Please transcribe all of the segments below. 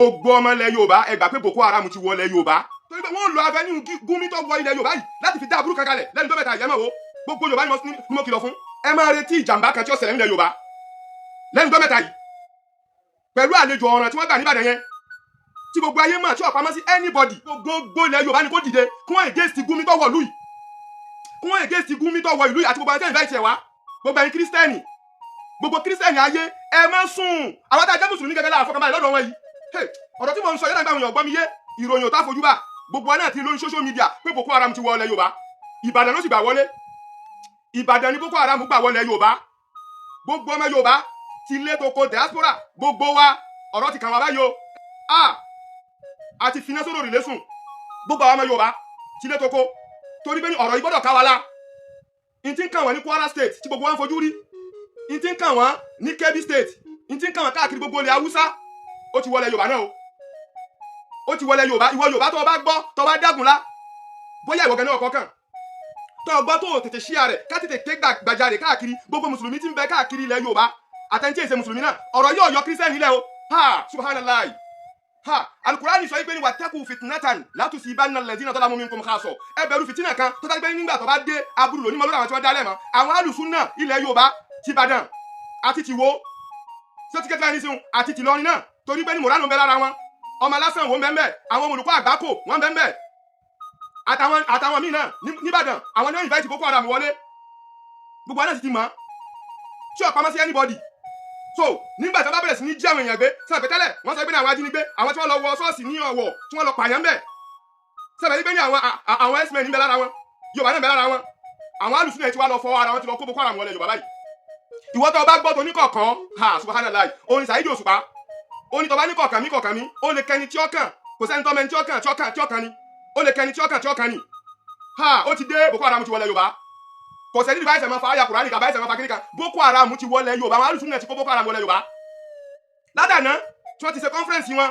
gbogbo ọmọ ilẹ̀ Yorùbá ẹ gbà pé Boko Haram ti wọ ilẹ̀ Yorùbá torí pé wọ́n lo avenue Gumi tó wọ ilẹ̀ Yorùbá yìí láti fi dá aburú kan kalẹ̀ lẹ́nu tó mẹ́ta ìyẹn mọ̀ wo gbogbo Yorùbá ni mo kìlọ̀ fún ẹ máa retí ìjàmbá kan tí ó ṣẹlẹ̀ nílẹ̀ Yorùbá lẹ́nu tó mẹ́ta yìí pẹ̀lú àlejò ọ̀ràn tí wọ́n gbà níbàdàn yẹn tí gbogbo ayé mọ̀ tí ó pamọ́ sí anybody gbogbo ilẹ̀ Yorùbá ni kò dìde kí wọ́n against Gumi tó wọ ìlú yìí kí wọ́n against Gumi tó wọ ìlú yìí àti gbogbo àwọn tẹ́lifíà ìṣẹ̀ wá gbogbo ẹ̀yin kírísítẹ́nì gbogbo kírísítẹ́nì ayé ẹ má sùn àwọn tá a jẹ́ mùsùlùmí gẹ́gẹ́ láàfọ́ kan báyìí lọ́dọ̀ wọn yìí ọ̀rọ̀ tí mo ń sọ yẹ́n náà gbàmù yàn gbọ́ mi yé ìròyìn ò tá fojú bá gbogbo náà ti lórí social media pé Boko Haram ti wọ ilẹ̀ Yorùbá Ìbàdàn ló sì gbà wọlé Ìbàdàn ni Boko Haram gbà wọlé Yorùbá gbogbo ọmọ Yorùbá ti lé toko diaspora gbogbo wa ọ̀rọ̀ ti kàn wá báyìí o àti finá sórí òrìlé sùn gbogbo àwọn ọmọ Yorùbá ti lé toko torí pé ní ọ̀rọ̀ yìí gbọ́dọ̀ ká wa la n ti ń kàn wọ́n ní Kwara State tí gbogbo wa ń fojú rí n ti ń kàn wọ́n ní Kebbi State n ti ń kàn wọ́n káàkiri gbogbo ilẹ̀ Haúsá ó ti wọlé Yorùbá náà ó ti wọlé Yorùbá ìwọ Yorùbá tó o bá gbọ́ tó o bá dágunlá bóyá ìwọ gẹ́gẹ́ ọkọ̀ kan tó o gbọ́ tó o tètè ṣíà rẹ̀ ká tètè ké gbàjarè káàkiri gbogbo mùsùlùmí tí ń bẹ káàkiri ilẹ̀ Yorùbá àtẹ̀ntì èsè mùsùlùmí náà ọ̀rọ̀ yóò yọ kírísítẹ́nì nílẹ̀ o subhanallah alukurani sọ pé ní wàtẹ́kù fìtínátàn látùsí ìbánilẹ̀ lẹ́dínà tọ́lá mọ́mí nǹkan kásọ̀ ẹ bẹ̀rù fìtínà kan tó dájú pé nígbà tó bá dé aburú lónìí mọ́lódà àwọn tí wọ́n dá lẹ́mọ́ àwọn alùsùn náà ilẹ̀ Yorùbá ti Ìbàdàn àti tìwó tí ó ti kẹ́kẹ́ ní sí àti tìlọrin náà torí pé ní mòránù ń bẹ lára wọn ọmọ lásán wo ń bẹ ń bẹ àwọn olùkọ́ àgbákò wọ́n ń bẹ ń bẹ àtàwọn míì náà nìbàdàn àwọn náà invite Boko Haram wọlé gbogbo àná sì ti mọ̀ tí ò pamọ́ sí anybody so nígbà tí wọ́n bá bẹ̀rẹ̀ sí ní jí àwọn èèyàn gbé sọ̀rọ̀ pẹ̀tẹ́lẹ̀ wọ́n sọ pé ní àwọn ajínigbé àwọn tí wọ́n lọ wọ ṣọ́ọ̀ṣì ní Ọ̀wọ̀ tí wọ́n lọ pààyàn bẹ̀ sọ̀rọ̀ pé ní àwọn x-men ń bẹ lára wọn Yorùbá náà ń bẹ lára wọn àwọn alùsùn náà ti wá lọ fọwọ́ ara wọn ti lọ kó Boko Haram wọlé Yorùbá báyìí ìwọ tó bá gbọ́ tó ní kọ̀ọ̀kan subhanallah orin Saheed Òṣùpá ó ní tó bá ní kọ̀ọ̀kan mi ó lè kẹni tí ó kàn kò sẹ́ni tó mẹni tí ó kàn ni ó lè kẹni tí ó kàn ni ó ti dé Boko Haram ti wọlé Yorùbá kò sẹ́ni ìbáyìí sẹ́mọ́ fa ayà Kùránì kàbáyìí sẹ́mọ́ fa kíníkà Boko Haram ti wọlé Yorùbá àwọn alùsùn náà ti kó Boko Haram wọlé Yorùbá ládàná tí wọ́n ti ṣe conference wọn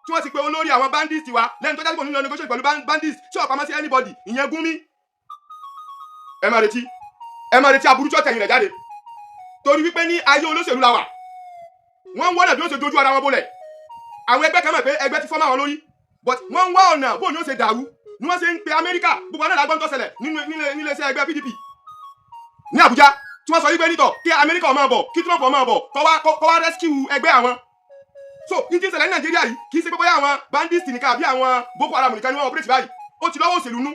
tí wọ́n ti pe olórí àwọn bandits wa lẹ́nu tó jásìkò nínú negotiation pẹ̀lú bandits tí ó pamọ́ sí anybody ìyẹn Gumi ẹ máa retí aburú tí ó tẹ̀yìn rẹ̀ jáde torí wípé ní ayé olóṣèlú la wà wọ́n ń wọ́nà bí ó ṣe dojú ara wọn bolẹ̀ àwọn ẹgbẹ́ kan mọ̀ pé ẹgbẹ́ ti fọ́ máa wọn lórí but wọ́n ń wá ọ̀nà bóun ni ó ṣe dàrú ni wọ́n ṣe ń pe Amẹ́ríkà gbogbo náà lágbọ́n tó ṣẹlẹ̀ nílé iṣẹ́ ẹgbẹ́ PDP ní Àbújá tí wọ́n sọ wípé nítọ̀ kí Amẹ́ríkà ó máa bọ̀ kí Trump ó máa bọ̀ kó wá rescue ẹgbẹ́ àwọn so ní ti ń ṣẹlẹ̀ ní Nàìjíríà yìí kì í ṣe pé bóyá àwọn bandits nìkan àbí àwọn Boko Haram nìkan ni wọ́n operate báyìí ó ti lọ́wọ́ òṣèlú nú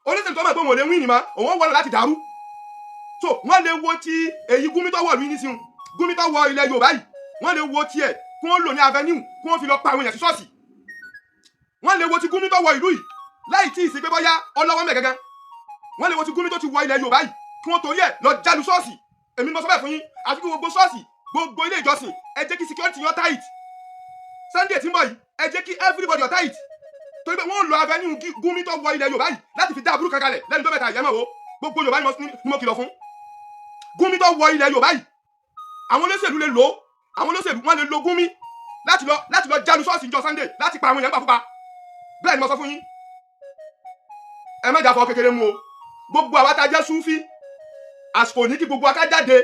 olóṣèlú tó mọ̀ pé òun ò lè win ìnìmọ̀ òun wọ́n láti dàrú so wọ́n lè wo ti èyí Gumi tó wọ̀ lú ní sí Gumi tó wọ ilẹ̀ Yorùbá yìí wọ́n lè wo tiẹ̀ kí wọ́n lò ní avenue kí wọ́n fi lọ pa àwọn èèyàn sí ṣọ́ọ̀ṣì wọ́n lè wo ti Gumi tó wọ ìlú yìí láì tí ì sí pé bóyá ọlọ́wọ́ mẹ́ gangan wọ́n lè wo ti Gumi tó ti wọ ilẹ̀ Yorùbá yìí kí wọ́n torí ẹ̀ lọ jálu ṣọ́ọ̀ṣì èmi mọ sọ bẹ́ẹ̀ fún yín àti kí gbogbo ṣọ́ọ̀ṣì gbogbo ilé ìjọsìn ẹ jẹ́ kí security yọ tight Sunday tí ń bọ̀ yìí ẹ jẹ́ kí everybody yọ tight torí pé wọ́n lo avenue Gumi tó wọ ilẹ̀ Yorùbá yìí láti fi dá aburú kan kalẹ̀ lẹ́nu tó mẹ́ta ìyẹn mọ̀ wo gbogbo Yorùbá ni mo kìlọ̀ fún Gumi tó wọ ilẹ̀ Yorùbá yìí àwọn olóṣèlú lè lò ó àwọn olóṣèlú wọn lè lo Gumi láti lọ jálu ṣọ́ọ̀ṣì ìjọ Sunday láti pa àwọn èèyàn pàpùpà bẹ́ẹ̀ ni mo sọ fún yín ẹ má jàfọ́ kékeré mu o gbogbo àwa tá a jẹ́ Súfí àsìkò ní kí gbogbo aká jáde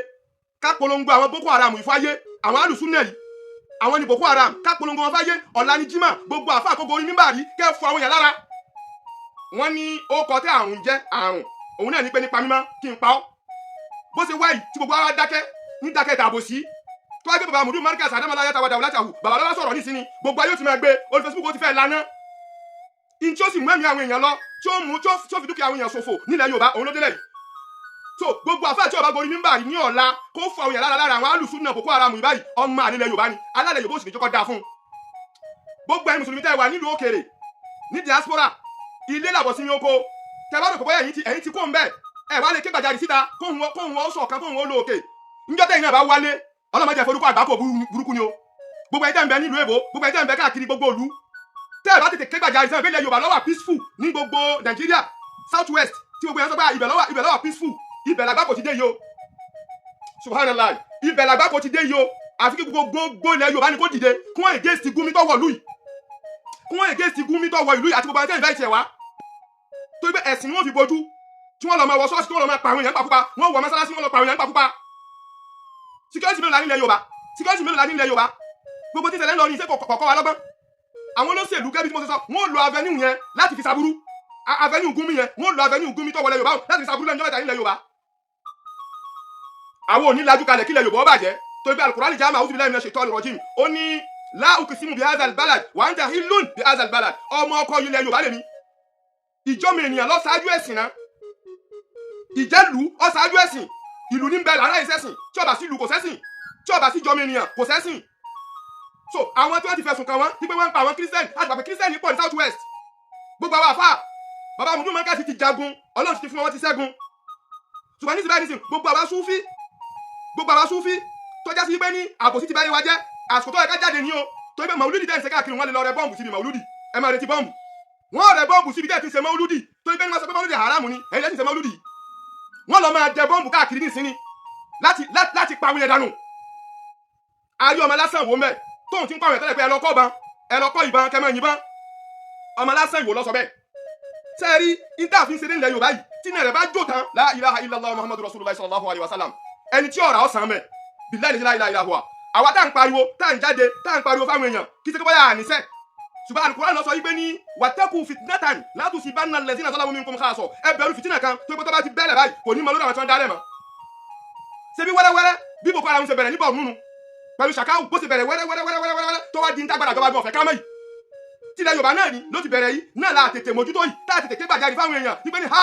ká polongo àwọn Boko Haram ìfáyé àwọn alùsùnà yìí àwọn ní Boko Haram ká polongo wọn fáyé ọ̀la ní Jímọ̀ gbogbo àfa àkókò orí mímbà rí kẹ́ fún àwọn èèyàn lára wọ́n ní ó kọ tẹ́ àrùn jẹ́ àrùn òun náà ní pé nípa mímọ́ kí n pa ọ́ bó ṣe wáyìí tí gbogbo ara dákẹ́ ní dákẹ́ tààbò sí tó wá gbé bàbá Mudu Markaz Adamola Yatawa Látàwù bàbá lọ́wọ́ sọ̀rọ̀ nísìnyí gbogbo ayé ó ti máa gbé orí Facebook ó ti fẹ́ lana in tí ó sì mú ẹ̀mí àwọn èèyàn lọ tí ó fi dúkìá àwọn èèyàn ṣòfò nílẹ̀ Yorùbá òun ló délẹ̀ yìí so gbogbo àfáà tí ó bá gorí mímbà ní ọ̀la kó fún àwọn èèyàn lára àwọn alùsùn náà Boko Haram báyìí ọmọ ànílẹ̀ Yorùbá ni alálẹ̀ Yorùbá òsì ní jókòó dáa fún gbogbo ẹ̀yin mùsùlùmí tẹ́ wà nílùú òkèrè ní diaspora ilé làbọ̀ sí ní oko tẹ́ bá rò pé bóyá ẹ̀yin ti kó ń bẹ́ẹ̀ ẹ wá lè ké gbàjarì síta kóhun ó sọ̀kan kóhun ó lò òkè níjọ́ tẹ́yìn náà bá wálé ọlọ́mọdé ẹ̀fọ́dúkọ àgbákò burúkú ni o gbogbo ẹ̀jẹ̀ ń bẹ nílùú èbó gbogbo ẹ̀jẹ̀ ń bẹ káàkiri gbogbo ìlú tẹ́ ẹ bá tètè ké gbàjarì sẹ́wọ̀n ìbílẹ̀ Yorùbá lọ́wọ́ peaceful ní gbogbo Nàìjíríà South West tí gbogbo yẹn sọ pé ibẹ̀ lọ́wọ́ peaceful ibẹ̀ làgbákò ti dé yìí o subhanallah ibẹ̀ làgbákò ti dé yìí o àfi kí gbogbo ilẹ̀ Yorùbá ni kò dìde kí wọ́n against Gumi tó wọ̀ lú yìí kí wọ́n against Gumi tó wọ̀ ìlú yìí àti gbogbo ẹ̀jẹ̀ ìbáyìí tiẹ̀ wá torí pé ẹ̀sìn ni wọ́n fi bojú tí wọ́n lọ máa wọ ṣọ́ọ̀ṣì tí wọ́n lọ máa pa àwọn èèyàn pàkúpa wọ́n wọ mọ́sálásí wọ́n lọ pa àwọn èèyàn pàkúpa security mélòó la ní ilẹ̀ Yorùbá gbogbo tí ìṣẹ̀lẹ̀ ń lọ ní iṣẹ́ kọ̀ọ̀kọ̀ wa lọ́gbọ́n àwọn olóṣèlú gẹ́gẹ́ bí mo ṣe sọ wọ́n lo avenue yẹn láti fi ṣàbúrú avenue Gumi yẹn wọ́n lo avenue Gumi tó wọlé Yorùbá láti fi ṣàbúrú lẹ́nu mẹ́ta nílẹ̀ Yorùbá àwọn ò ní lajú kalẹ̀ kílẹ̀ Yorùbá ó bàjẹ́ torí pé Al-Qur'ani jama a'udhu billahi minash shaitani rajim ó ní la uqsimu bi hadha al-balad wa anta hillun bi hadha al-balad ọmọ ọkọ ilẹ̀ Yorùbá lèmi ìjọ́mọ ènìyàn lọ ṣáájú ẹ̀sìn náà ìjẹ́lú ọ ṣáájú ẹ̀sìn ìlú ní bẹ́ẹ̀ lára ìṣẹ́sìn tí ó bá sí ìlú kò sẹ́sìn tí ó bá sí ìjọ́mọ ènìyàn kò sẹ́sìn so àwọn tí wọ́n ti fẹ̀sùn kàn wọ́n ní pé wọ́n ń pa àwọn Christian àti pàpẹ Christian pọ̀ ní South West gbogbo àwọn àfà bàbá Mudu Markaz ti jagun Ọlọ́run ti fún wọn ti ṣẹ́gun ṣùgbọ́n nísìnyí báyìí gbogbo àwọn Sufi tó já sí pé ní àbòsí ti báyìí wá jẹ́ àsìkò tó yẹ ká jáde ní o torí pé Mauludi tẹ́ ń ṣe káàkiri wọn lè lọ rẹ bọ́ǹbù síbi Mauludi ẹ máa retí bọ́ǹbù wọ́n rẹ bọ́ǹbù síbi tẹ́ ti ṣe Mauludi torí pé ní wọ́n sọ pé Mauludi haramu ni ẹ̀yin lẹ́sìn ṣe Mauludi wọ́n lọ máa jẹ bọ́ǹbù káàkiri nísìnyí láti pa àwọn yẹn dànù ayé ọmọ lásán wò mẹ́ tóun ti ń pàwọn ìtẹ́lẹ̀ pé ẹ lọ kọ́ ìbọn kẹmọ yìnbọn ọmọ lásán ìwò lọ sọ bẹ́ẹ̀ sẹ́ẹ̀rí ìdáàfin ṣe nílẹ̀ Yorùbá yìí tí náà rẹ̀ bá jó tán la ilaha illallah muhammadu rasulullah sallallahu alayhi wa sallam ẹni tí ọ̀rà ọ̀sán mẹ́ billahi la ilaha illa huwa àwa tá à ń pariwo tá à ń jáde tá à ń pariwo fáwọn èèyàn kí sẹ́kẹ́ báyà àníṣẹ́ ṣùgbọ́n Al-Qur'an lọ sọ yìí pé ní wattaqu fitnatan la tusibanna allazina zalamu minkum khassa ẹ bẹ̀rù fìtínà kan tó pé tó bá ti bẹ́ẹ̀lẹ̀ báyìí kò ní mọ lórí àwọn tí wọ́n dálẹ̀ mọ́ ṣe bí wẹ́rẹ́wẹ́rẹ́ bí Boko Haram ṣe bẹ̀rẹ̀ ní Borno nù pẹ̀lú Ṣàkáù bó ṣe bẹ̀rẹ̀ wẹ́rẹ́wẹ́rẹ́ tó wá di ń tágbàdà ìjọba ọ̀fẹ́ kámẹ́ yìí tilẹ̀ Yorùbá náà ni ló ti bẹ̀rẹ̀ yìí náà la tètè mójútó yìí tá a tètè ké gbàjarì fáwọn èèyàn wípé ní ha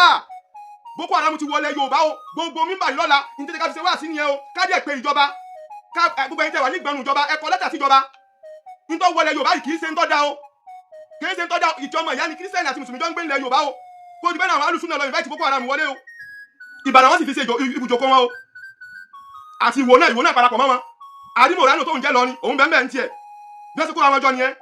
Boko Haram ti wọlé Yorùbá o gbogbo mímbà yìí lọ́la ní tètè ká fi ṣe wá sí nìyẹn o káàdì ẹ̀ pé ìjọba gbogbo ẹ̀yin tẹ̀ wà ní ìgbọ̀nù ìjọba ẹ kọ lẹ́tà sí ìjọba nítorí wọlé Yorùbá yìí kì í ṣe ń tọ́jà o kì í ṣe ń tọ́jà ìjọmọ ìyá ni kírísítẹ́nì àti mùsùlùmí jọ ń gbé ilẹ̀ Yorùbá o kó o ti bẹ́ẹ̀ náà àwọn alùsùn náà lọ ìfẹ́ ti Boko Haram wọlé o Ìbàdàn wọn sì fi ṣe ibùjókòó wọn o àti ìwò náà parapọ̀ mọ́ wọn àdìmọ̀ránù tó ń jẹ́ lọ ni òun bẹ́ẹ̀ ń tiẹ̀ bí wọ́n ti kó àwọn ọjọ́ nìyẹn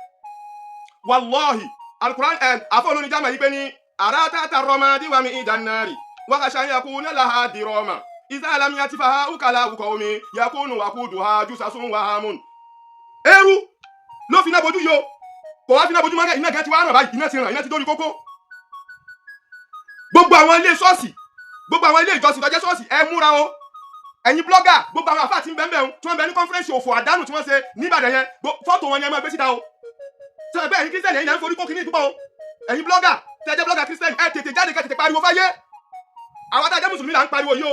wallahi Al-Qur'an àfọ́ olórin jámà yìí pé ní àràtàtà rọmọdé wa mi ìdánárì wákàṣà yakuna laha dirama ìzá lam yatifaha ukala uqawmi yakunu waquduha jusasun wa hamun eru ló fi iná bojú yìí o kò wá fi iná bojú mọ́gẹ́ iná gẹ́ ti wá ràn báyìí iná ti dórí kókó gbogbo àwọn ilé ṣọ́ọ̀ṣì gbogbo àwọn ilé ìjọsìn tó jẹ́ ṣọ́ọ̀ṣì ẹ múra o ẹ̀yin blọ́gà gbogbo àwọn àfáà tí ń bẹ́ẹ̀ bẹ́ẹ̀ tí wọ́n bẹ ní kọ́nfẹ́rẹ́nsì òfò àdánù tí wọ́n ṣe níbàdàn yẹn fọ́tò wọn ni ẹ máa gbé síta o sọ pé ẹ̀yin kírísítẹ́nì ẹ̀yin lẹ́ ń forí kó kìíní ìdúpọ̀ o ẹ̀yin blọ́gà tẹ́ jẹ́ blọ́gà kírísítẹ́nì ẹ tètè jáde kẹ́ tètè pariwo fáyé àwọn tá a jẹ́ mùsùlùmí là ń pariwo yìí o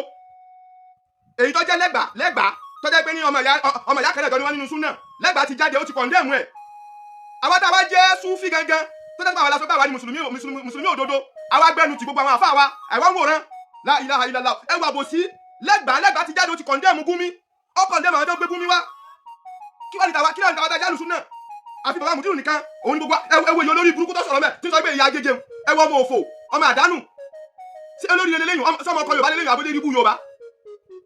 èyí tó jẹ́ lẹ́gbàá tó jẹ́ pé ní ọmọ ìyá kẹrẹ̀ jọ ni wọ́n nínú súnà lẹ́gbàá ti jáde ó ti kọ̀ndẹ́mù ẹ̀ àwọn tá a wá jẹ́ súfì gangan tó jẹ́ pé àwọn aláṣọ pé àwa ni mùsùlùmí òdodo àwa gbẹnu ti gbogbo àwọn àfáà wa àwa ń wòran la ilaha illallah ẹ wà bò sí lẹ́gbàá ti jáde ó ti kọ̀ndẹ́mù Gumi ó kọ̀ndẹ́mù àwọn tó gbé Gumi wá kí wọ́n ní tàwa tá a jálù súnà àfi bàbá Mudiru nìkan òun ní gbogbo ẹwọ èyí olórí burúkú tó sọ̀rọ̀ mẹ́ tí ń sọ pé ìyá gẹ́gẹ́ ẹwọ ọmọ òfò ọmọ àdánù sí olórí lélẹ́yìn sọmọ ọkọ Yorùbá lélẹ́yìn abúlé ibú Yorùbá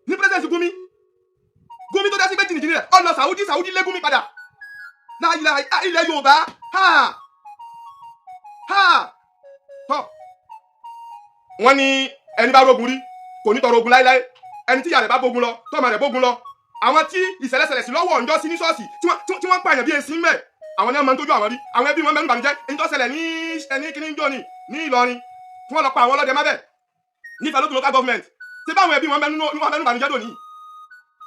ní pírẹsidẹ̀nsì Gumi tó dá sí pé jìnnìjìnnì rẹ̀ ọ̀nà Saudi lé Gumi padà láyìlá ilẹ̀ Yorùbá tọ́ wọ́n ní ẹni bá rógun rí kò ní tọrọ ogun láíláí ẹni tí ìyá rẹ̀ bá bógun lọ tọ́mọ rẹ̀ bógun lọ àwọn tí ìṣẹ̀lẹ̀ṣẹ̀lẹ̀ sí lọ́wọ́ ọ̀njọ́ sí ní ṣọ́ọ̀ṣì tí wọ́n pààyàn bí èsì mẹ́ àwọn ní ọmọ tó jú àwọn rí àwọn ẹbí wọn mẹ́nu bànújẹ́ èyí tó ṣẹlẹ̀ ní ẹni kíní jọ ní Ìlọrin tí wọ́n lọ pa àwọn ọlọ́dẹ mábẹ́ nífẹ̀ẹ́ lókun local government ṣé báwọn ẹbí wọn mẹ́nu bànújẹ́ dòní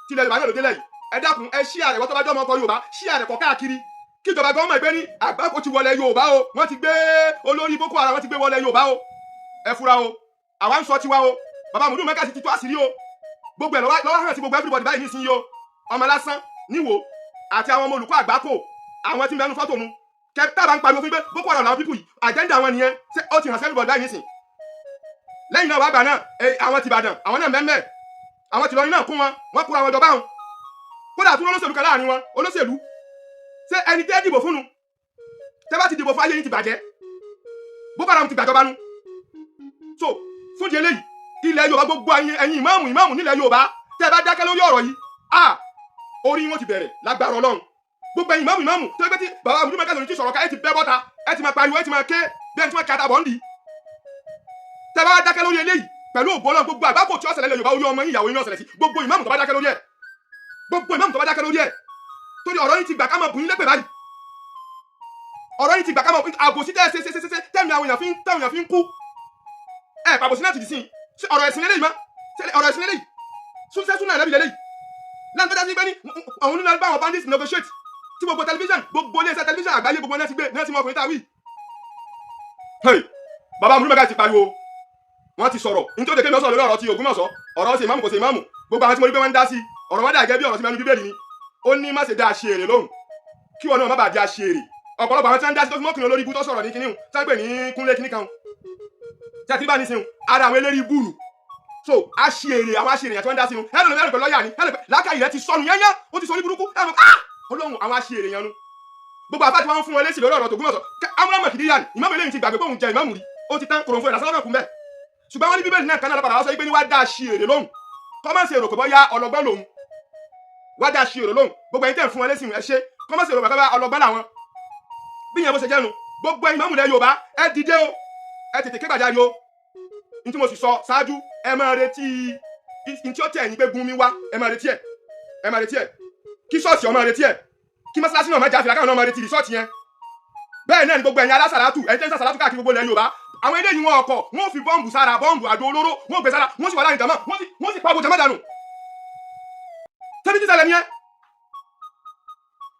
tilẹ̀ Yorùbá náà ló délẹ̀ yìí ẹ dákun ẹ ṣí àrẹ̀wọ́ tó bá jọ́ ọmọ ọkọ Yorùbá ṣí àrẹ̀kọ́ káàkiri kí ìjọba gan mọ̀ pé ní àgbákò ti wọlé Yorùbá o wọ́n ti gbé olórí Boko Haram wọ́n ti gbé wọlé Yorùbá o ẹ fura o àwa ń sọ tiwa o bàbá Mudiru Markaz ti tú àṣírí o gbogbo ẹ̀ lọ́wọ́ hàn sí gbogbo everybody báyìí nísìnyí o ọmọ lásán níwò àti àwọn ọmọ olùkọ́ àgbákò àwọn tí ń bẹnu fọ́tò nu kẹta bá ń pariwo fún pé Boko Haram làwọn pípù yìí àjẹ́ndà àwọn nìyẹn ó ti hàn sí everybody báyìí nísìn lẹ́yìn náà wàá gbà náà àwọn ti Ìbàdàn àwọn náà mẹ́mẹ́ àwọn ti Ìlọrin náà kún wọn kúra wọn jọ báwọn kódà tún olóṣèlú kan láàrin wọn olóṣèlú ṣé ẹni tẹ́ dìbò fún nu tẹ́ bá ti dìbò fún ayé yín ti bàjẹ́ Boko Haram ti gbàjọba nu so fún di eléyìí ilẹ̀ Yorùbá gbogbo ẹ̀yin ìmáàmù nílẹ̀ Yorùbá tẹ́ bá dákẹ́ lórí ọ̀rọ̀ yìí orí wọn ti bẹ̀rẹ̀ lágbára Ọlọ́run gbogbo ẹ̀yin ìmáàmù tó gbé tí bàbá Mudiru Markaz ti sọ̀rọ̀ ká ẹ ti bẹ́ bọ́ta ẹ ti máa pariwo ẹ ti máa ké bẹ́ẹ̀ tí wọ́n kàtà bọ̀ ń di tẹ́ bá dákẹ́ lórí eléyìí pẹ̀lú ògbólọ́ gbogbo àgbákò tí ó ṣẹlẹ̀ lẹ̀ Yorùbá orí ọmọ yín ìyàwó yín ó ṣẹlẹ̀ sí gbogbo ìmáàmù tó bá dákẹ́ lórí ẹ̀ torí ọ̀rọ̀ yìí ti gbà ká máa bù yín lẹ́pẹ̀ báyìí ọ̀rọ̀ yìí ti gbà ká máa àbòsí tẹ́ ṣe tẹ́mi àwọn èèyàn fi ń kú ẹ̀ pàbòsí náà ti dì sí i ọ̀rọ̀ ẹ̀sìn lélẹ́yìí mọ́ ọ̀rọ̀ ẹ̀sìn lélẹ́yìí súnṣẹ́ súnà ẹ̀rẹ́bì lélẹ́yìí lẹ́nu tó dá sí pé ní àwọn onílẹ̀ bá àwọn bandits negotiate tí gbogbo tẹlifíṣàn gbogbo iléeṣẹ́ tẹlifíṣàn àgbáyé gbogbo náà ti gbé náà ti mọ ọkùnrin tá a wí. bàbá àmúlò mẹ́ta ti pariwo wọ́n ti sọ̀rọ̀ nítorí kémi ọ̀sán lórí ọ̀rọ̀ ti Ògbómọ̀ṣọ́ ọ̀rọ̀ ṣe ìmáàmù kò ṣe ìmáàmù gbogbo àwọn tí mo rí pé wọ́n ń dá sí ọ̀rọ̀ wọn dà gẹ́gẹ́ bí ọ̀rọ̀ tí mẹ́nu bíbélì ni ó ní má ṣe dá a ṣe èrè lóhùn kí wọn náà má bàa di a ṣe èrè ọ̀pọ̀lọpọ̀ àwọn tí wọ́n ń dá sí tó fi mọ́kùnrin olórí ibú tó sọ̀rọ̀ ní kinní hùn tí wọ́n pè ní kúnlé kinní kan tí a ti bá ní sinun ara àwọn eléri búrú so a ṣe èrè àwọn aṣèrè yẹn tí wọ́n ń dá sínú ẹ̀rọ lómi ẹ̀rọ pẹ̀lú lọ́ọ̀yà ni lákàyè rẹ ti sọnù yẹn yẹn ó ti sọ ní burúkú Ọlọ́run àwọn aṣèrè yẹn nu gbogbo àfáà tí wọ́n ń fún wọn lésì lórí ọ̀rọ̀ Ògbómọ̀ṣọ́ amúnámọ̀ kìdíyà ni ìmáàmù eléyìí ti gbàgbé pé òun jẹ ìmáàmù rí ó ti tán kòròǹfò ìdásọ́lọ́mọ̀ kún bẹ́ẹ̀ ṣùgbọ́n wọ́n ní bíbélì náà kan náà lọ́pàá wá sọ pé ní wá dá ṣe èrè lóhùn kọ́mọ̀sì èrò kò bọ́ ya ọlọ́gbọ́n lòun wá dá ṣe èrè lóhùn gbogbo ẹ̀yin tẹ̀ ń fún wọn lésì ẹ ṣe kọ́mọ̀sì èrò kò bá ọlọ́gbọ́n làwọn bí yẹn bó ṣe jẹ́nu gbogbo ẹ̀yin ìmáàmù ilẹ̀ Yorùbá ẹ dìde o ẹ tètè ké gbàjarì o ní tí mo sì sọ ṣáájú ẹ máa retí ní tí ó tẹ̀ ẹ̀yin pé gun mi wá ẹ máa retí ẹ kí ṣọ́ọ̀ṣì ó máa retí ẹ kí mọ́sálásí náà máa jáfe lákàwọn náà máa retí rìsọ́ọ̀tì yẹn bẹ́ẹ̀ náà ni gbogbo ẹ̀yin alásàlátù ẹ̀yin tẹ́ ń sàsàlátù káàkiri gbogbo ilẹ̀ Yorùbá àwọn eléyìí wọn ọkọ̀ wọn ò fi bọ́ǹbù sára bọ́ǹbù àdó olóró wọn ò gbé sára wọn sì wà láyìn jàmá wọn sì pàbò jàmá dànù tẹ́bí tí ṣẹlẹ̀ nìyẹn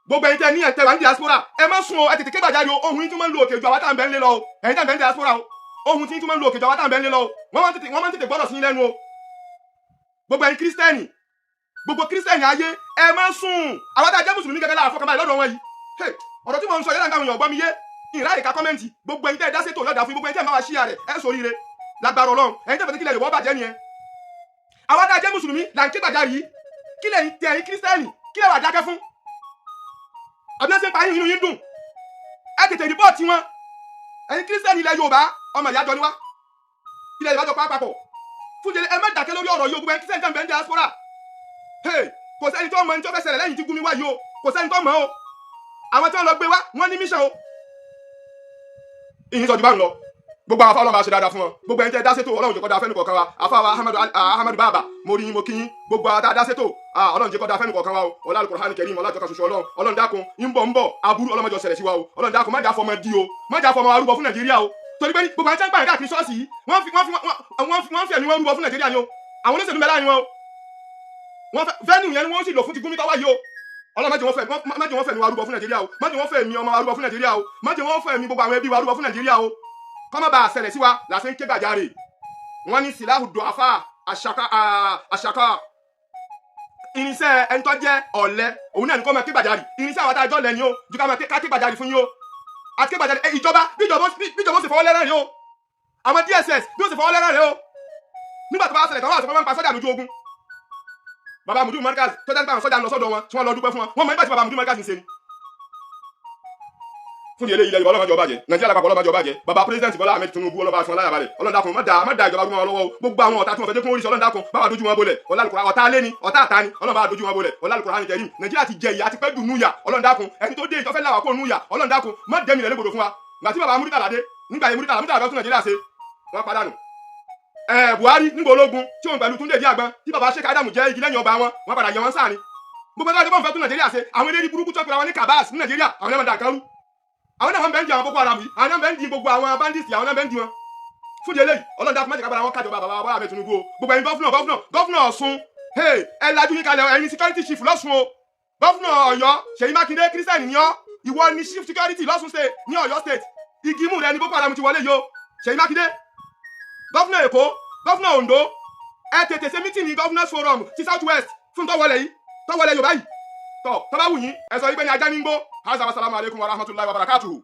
gbogbo ẹ̀yin tẹ́ ní ẹ̀tẹ́ wà ní diaspora ẹ má sùn o ẹ tètè ké gbàjarì o ohun yín tún máa ń lo òkè ju àwa tá à ń bẹ ńlé lọ o ẹ̀yin tá à ń bẹ ní diaspora o ohun tí yín tún máa ń lo òkè ju àwa tá à ń bẹ ńlé lọ o wọ́n máa ń tètè gbọ́dọ̀ sí yín lẹ́nu o gbogbo ẹ̀yin kírísítẹ́nì gbogbo kírísítẹ́nì ayé ẹ má sùn àwọn tá a jẹ́ mùsùlùmí gẹ́gẹ́ láàfọ́ kan báyìí lọ́dọ̀ wọn yìí ọ̀rọ̀ tí mo ń sọ yẹ́nà káwọn èèyàn gbọ́ mi yé ìráyè ká kọ́mẹ́ǹtì gbogbo ẹ̀yin tẹ́ ẹ dá sétò lọ́dà fún gbogbo ẹ̀yin tẹ́ ẹ máa wá ṣíà rẹ̀ ẹ sóríire lágbára Ọlọ́run ẹ̀yin tẹ́ fẹ́ kílẹ̀ Yorùbá bàjẹ́ nìyẹn àwọn tá a jẹ́ mùsùlùmí là ń ké gbàjarì yìí kílẹ̀ yìí tẹ ẹ̀yin kírísítẹ́nì kílẹ̀ wà dákẹ́ fún ọdún ẹsẹ̀ parí inú yín dùn ẹ tètè rìpọ́ọ̀tì wọn ẹ̀yin kírísítẹ́nì ilẹ̀ Yorùbá ọmọ ìyá jọ ni wá ilẹ̀ Yorùbá jọ pàápàá fún jẹlẹ ẹ má dákẹ́ lórí ọ̀rọ̀ yìí gbogbo ẹ̀yin kírísítẹ́nì tẹ́ ń bẹ ní diaspora kò sẹ́ni tó mọ ní tó fẹ́ ṣẹlẹ̀ lẹ́yìn tí Gumi wá yìí o kò sẹ́ni tó mọ̀ o àwọn tí wọ́n lọ gbé wá wọ́n ní mission o ìyìn sọ jù bá ń lọ gbogbo àwọn afáwọn ọlọ́mọ àṣẹ dáadáa fún wọn gbogbo ẹni tẹ́ dá sétò Ọlọ́run jẹ́ kó dáa fẹ́nu kọ̀ọ̀kan wa afáwa Ahmadu Baba mo rí yín mo kí yín gbogbo àwọn tá a dá sétò Ọlọ́run jẹ́ kó dáa fẹ́nu kọ̀ọ̀kan wa o ọlá Al-Qur'ani Karim ọlá ìjọka ṣoṣo Ọlọ́run dákun ń bọ̀ aburú ọlọ́mọjọ ṣẹlẹ̀ sí wa o Ọlọ́run dákun má jà fọmọ di o má jà fọmọ arúgbó fún Nàìjíríà o torí pé gbogbo àwọn tí wọ́n gbà káàkiri ṣọ́ọ̀ṣì yìí wọ́n fi ẹ̀mí wọn rúbọ fún Nàìjíríà ni o àwọn olóṣèlú mẹ́lá ni wọn o venue yẹn ni wọ́n sì lò fún ti Gumi tọ́wọ́ yìí o Ọlọ́run má jẹ́ wọ́n fẹ́ mi wá rúbọ fún Nàìjíríà o má jẹ́ wọ́n fẹ́ mi ọmọ wa rúbọ fún Nàìjíríà o má jẹ́ wọ́n fẹ́ mi gbogbo àwọn ẹbí wa rúbọ fún Nàìjíríà o kọ́mọ́ bá a ṣẹlẹ̀ sí wa làṣẹ ń ké gbàjarè wọ́n ní síláhù dùn-áfà àṣàkà irinṣẹ́ ẹni tó jẹ́ ọ̀lẹ òun náà ní kọ́ máa ké gbàjarè irinṣẹ́ àwọn àtàjọ́ lẹ́ni o ju ká máa ké gbàjarè fún yín o àti ké gbàjarè ìjọba bíjọba ó sì fọwọ́ lẹ́rán rẹ o àwọn DSS bí ó sì fọwọ́ lẹ́rán rẹ o nígbà tó bá ṣẹlẹ̀ tọ́wọ́ àti wọ́n máa ń pa sọ́jà lójú ogun baba Mudu Markaz tó jẹ́ pé àwọn sọ́jà ń lọ sọ́dọ̀ wọn tí wọ́n lọ dúpẹ́ fún wọn wọ́n mọ nígbà tí baba Mudu Markaz ń ṣe ni fún ilé ilẹ̀ Yorùbá ọlọ́mọdé ọba jẹ Nàìjíríà lápapọ̀ ọlọ́mọdé ọba jẹ baba president Bọ́lá Ahmed Tinubu ọlọ́ba fún aláyàbalẹ̀ Ọlọ́run dákun má da ìjọba rú wọn lọ́wọ́ gbogbo àwọn ọ̀tá tí wọ́n fẹ́ jẹ́ kó oríṣi Ọlọ́run dákun bá wa dojú wọn bolẹ̀ Al-Qur'ani ọ̀tá alẹ́ ni ọ̀tá àtá ni Ọlọ́run bá wa dojú wọn bolẹ̀ Al-Qur'ani Karim Nàìjíríà ti jẹ ìyà àti pẹ́ dùn núyà Ọlọ́run dákun ẹni tó dé ìtọ́fẹ́ làwà kó núyà Ọlọ́run dákun má dẹ́mi rẹ̀ légbodò fún wa gbàtí baba Muritala dé nígbà yẹn Muritala bá tún Nàìjíríà ṣe wọ́n padà nù Buhari nígbà ológun tí òun pẹ̀lú Túndé Díàgbọn tí baba Sheikh Adamu jẹ́ igi lẹ́yìn ọba wọn padà yẹ wọn sáà ni gbogbo ẹgbẹ́ ọjọ́ fẹ́ tún Nàìjíríà ṣe àwọn eléyìí burúkú tó pera wọn ní Kabas ní Nàìjíríà àwọn náà máa dà kárú àwọn náà bẹ́ẹ̀ ń di àwọn Boko Haram yìí àwọn náà bẹ́ẹ̀ ń di gbogbo àwọn bandits àwọn náà bẹ́ẹ̀ ń di wọn fún délé yìí Ọlọ́run dákun má jẹ́ ká bára wọn kájọba bàbá Bọ́lá Ahmed Tinubu o gbogbo ẹ̀yin gọ́fúnà Ọ̀ṣun ẹ lajú yín kalẹ̀ ẹ̀yin security chief lọ́ṣun o gọ́fúnà Ọ̀yọ́ Ṣèyí Mákindé Christian ni ọ́ ìwọ ni chief security lọ́ṣun state ní Ọ̀yọ́ state igi mú rẹ ní Boko Haram ti wọlé yìí o Ṣèyí Mákindé gọ́fúnà Èkó gọ́fúnà Ondo ẹ tètè ṣe meeting ní governors forum ti south west fún tọ́wọlẹ̀ Yorùbá yìí tọ́ bá wù yín ẹ sọ yí pé ní ajá ní ń gbó. Assalamu alaikum wa rahmatullahi wa barakatuhu.